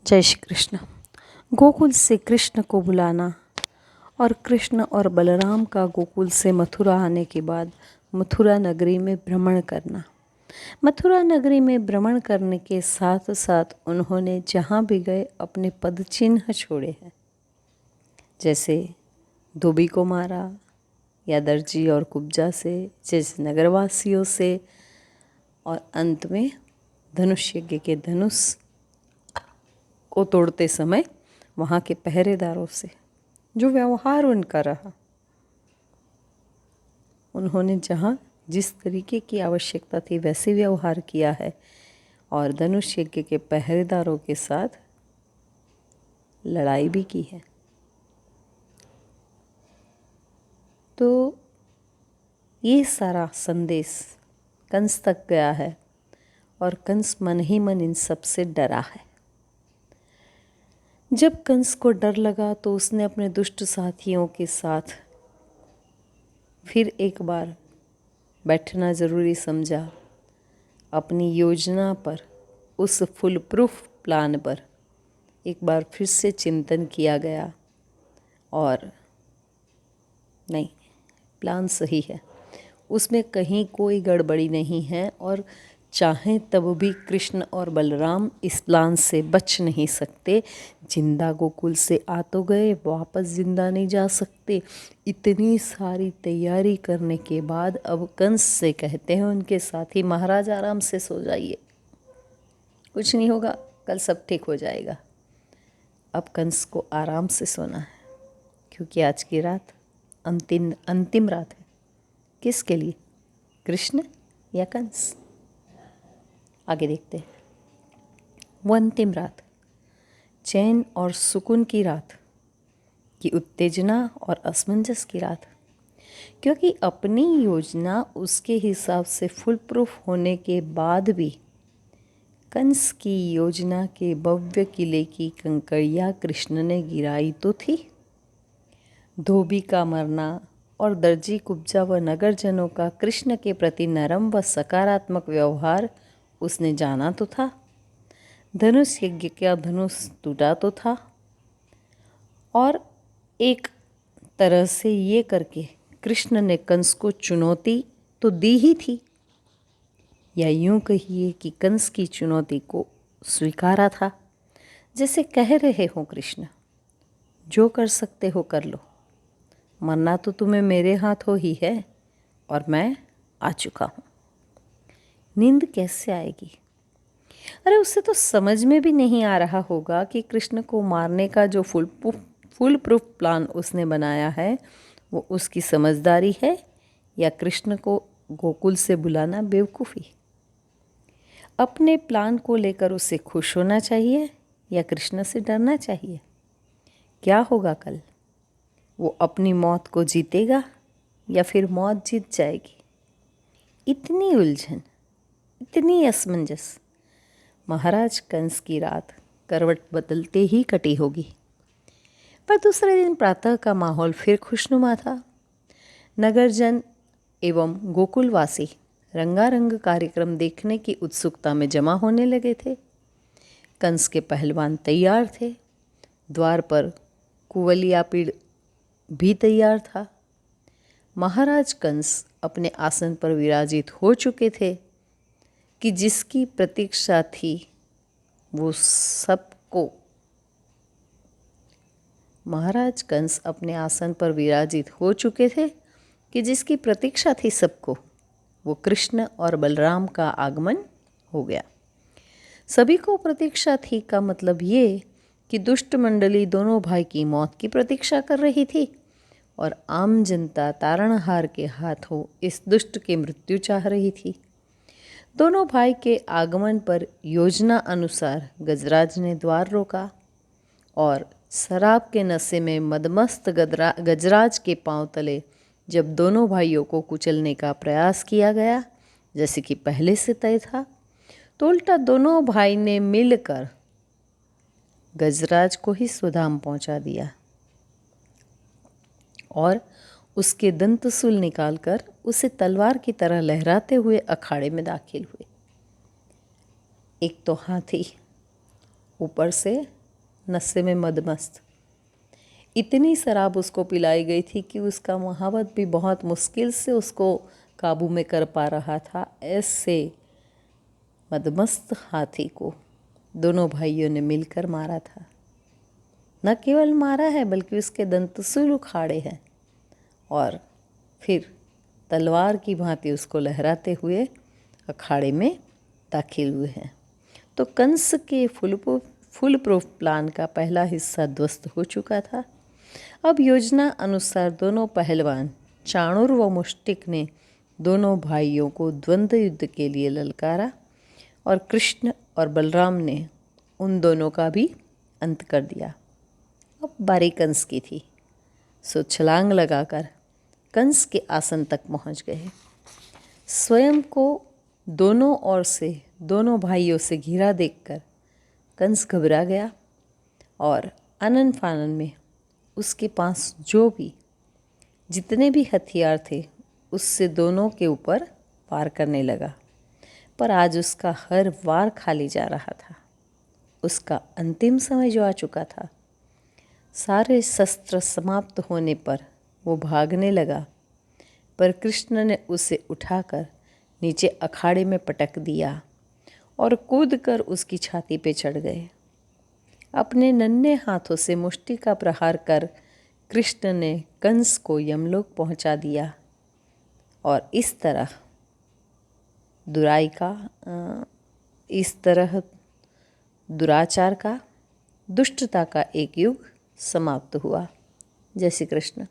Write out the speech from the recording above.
जय श्री कृष्ण। गोकुल से कृष्ण को बुलाना और कृष्ण और बलराम का गोकुल से मथुरा आने के बाद मथुरा नगरी में भ्रमण करना। मथुरा नगरी में भ्रमण करने के साथ साथ उन्होंने जहाँ भी गए अपने पद चिन्ह छोड़े हैं, जैसे धोबी को मारा या दर्जी और कुब्जा से, जैसे नगरवासियों से, और अंत में धनुष यज्ञ के धनुष को तोड़ते समय वहाँ के पहरेदारों से। जो व्यवहार उनका रहा, उन्होंने जहाँ जिस तरीके की आवश्यकता थी वैसे व्यवहार किया है और धनुष यज्ञ के पहरेदारों के साथ लड़ाई भी की है। तो ये सारा संदेश कंस तक गया है और कंस मन ही मन इन सब से डरा है। जब कंस को डर लगा तो उसने अपने दुष्ट साथियों के साथ फिर एक बार बैठना ज़रूरी समझा। अपनी योजना पर, उस फुल प्रूफ प्लान पर एक बार फिर से चिंतन किया गया और नहीं, प्लान सही है, उसमें कहीं कोई गड़बड़ी नहीं है और चाहें तब भी कृष्ण और बलराम इस प्लान से बच नहीं सकते। जिंदा गोकुल से आ तो गए, वापस जिंदा नहीं जा सकते। इतनी सारी तैयारी करने के बाद अब कंस से कहते हैं उनके साथी, महाराज आराम से सो जाइए, कुछ नहीं होगा, कल सब ठीक हो जाएगा। अब कंस को आराम से सोना है, क्योंकि आज की रात अंतिम रात है। किसके लिए? कृष्ण या कंस? आगे देखते हैं। वो अंतिम रात, चैन और सुकून की रात, की उत्तेजना और असमंजस की रात, क्योंकि अपनी योजना उसके हिसाब से फुल प्रूफ होने के बाद भी कंस की योजना के भव्य किले की कंकड़ियाँ कृष्ण ने गिराई तो थी। धोबी का मरना और दर्जी कुब्जा व नगरजनों का कृष्ण के प्रति नरम व सकारात्मक व्यवहार उसने जाना तो था। धनुष यज्ञ का धनुष टूटा तो था और एक तरह से ये करके कृष्ण ने कंस को चुनौती तो दी ही थी, या यूं कहिए कि कंस की चुनौती को स्वीकारा था। जैसे कह रहे हो, कृष्ण जो कर सकते हो कर लो, मरना तो तुम्हें मेरे हाथों ही है और मैं आ चुका हूँ। नींद कैसे आएगी? अरे उससे तो समझ में भी नहीं आ रहा होगा कि कृष्ण को मारने का जो फुल प्रूफ प्लान उसने बनाया है वो उसकी समझदारी है या कृष्ण को गोकुल से बुलाना बेवकूफ़ी। अपने प्लान को लेकर उसे खुश होना चाहिए या कृष्ण से डरना चाहिए? क्या होगा कल? वो अपनी मौत को जीतेगा या फिर मौत जीत जाएगी? इतनी उलझन, इतनी असमंजस। महाराज कंस की रात करवट बदलते ही कटी होगी। पर दूसरे दिन प्रातः का माहौल फिर खुशनुमा था। नगरजन एवं गोकुलवासी रंगारंग कार्यक्रम देखने की उत्सुकता में जमा होने लगे थे। कंस के पहलवान तैयार थे, द्वार पर कुवलियापीड़ भी तैयार था। महाराज कंस अपने आसन पर विराजित हो चुके थे कि जिसकी प्रतीक्षा थी वो सबको, महाराज कंस अपने आसन पर विराजित हो चुके थे कि जिसकी प्रतीक्षा थी सबको, वो कृष्ण और बलराम का आगमन हो गया। सभी को प्रतीक्षा थी का मतलब ये कि दुष्ट मंडली दोनों भाई की मौत की प्रतीक्षा कर रही थी और आम जनता तारणहार के हाथों इस दुष्ट की मृत्यु चाह रही थी। दोनों भाई के आगमन पर योजना अनुसार गजराज ने द्वार रोका और शराब के नशे में मदमस्त गजराज के पांव तले जब दोनों भाइयों को कुचलने का प्रयास किया गया, जैसे कि पहले से तय था, तो उल्टा दोनों भाई ने मिलकर गजराज को ही स्वधाम पहुंचा दिया और उसके दंतशूल निकालकर उसे तलवार की तरह लहराते हुए अखाड़े में दाखिल हुए। एक तो हाथी ऊपर से नशे में मदमस्त। इतनी शराब उसको पिलाई गई थी कि उसका महावत भी बहुत मुश्किल से उसको काबू में कर पा रहा था। ऐसे मदमस्त हाथी को दोनों भाइयों ने मिलकर मारा था। न केवल मारा है बल्कि उसके दंतसूल उखाड़े हैं और फिर तलवार की भांति उसको लहराते हुए अखाड़े में दाखिल हुए हैं। तो कंस के फुल प्रूफ प्लान का पहला हिस्सा ध्वस्त हो चुका था। अब योजना अनुसार दोनों पहलवान चाणूर व मुष्टिक ने दोनों भाइयों को द्वंद्व युद्ध के लिए ललकारा और कृष्ण और बलराम ने उन दोनों का भी अंत कर दिया। अब बारी कंस की थी, सो छलांग लगाकर कंस के आसन तक पहुंच गए। स्वयं को दोनों ओर से दोनों भाइयों से घिरा देखकर कंस घबरा गया और आनन फानन में उसके पास जितने भी हथियार थे उससे दोनों के ऊपर वार करने लगा। पर आज उसका हर वार खाली जा रहा था। उसका अंतिम समय जो आ चुका था। सारे शस्त्र समाप्त होने पर वो भागने लगा, पर कृष्ण ने उसे उठाकर नीचे अखाड़े में पटक दिया और कूदकर उसकी छाती पे चढ़ गए। अपने नन्हे हाथों से मुष्टि का प्रहार कर कृष्ण ने कंस को यमलोक पहुंचा दिया और इस तरह दुराचार का, दुष्टता का एक युग समाप्त हुआ। जय श्री कृष्ण।